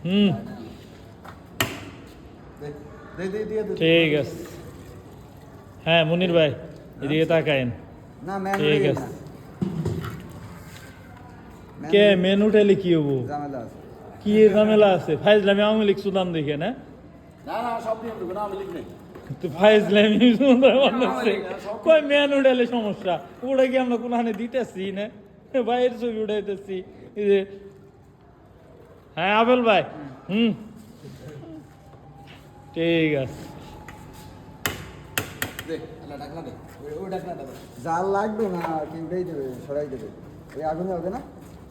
হুম ঠিক আছে। হ্যাঁ মুনির ভাই এদিকে তাকায়েন। না ম্যান ঠিক আছে। কে মেন উঠাইলে কি হবো? ঝামেলা আছে। কি ঝামেলা আছে? ফাইজলামি আওয়ামী লীগ সুদান দেখে না? না না সব নিয়ম দেবে না, আমি লিখ নেই। তো ফাইজলামি সুদান বানাচ্ছে। কয় মেন উঠাইলে সমস্যা? ওটা কি আমরা কোনখানে দিতেছি না? ভাইয়ের ছবি উঠাইতেছি। এই যে হ্যাঁ আবেল ভাই। হুম ঠিক আছে। দে আল্লাহ ডাকনা দে, ওই ডাকনাটা দে। জাল লাগবে না, কেউ দেবে, সরাই দেবে। ওই আগুনে হবে না?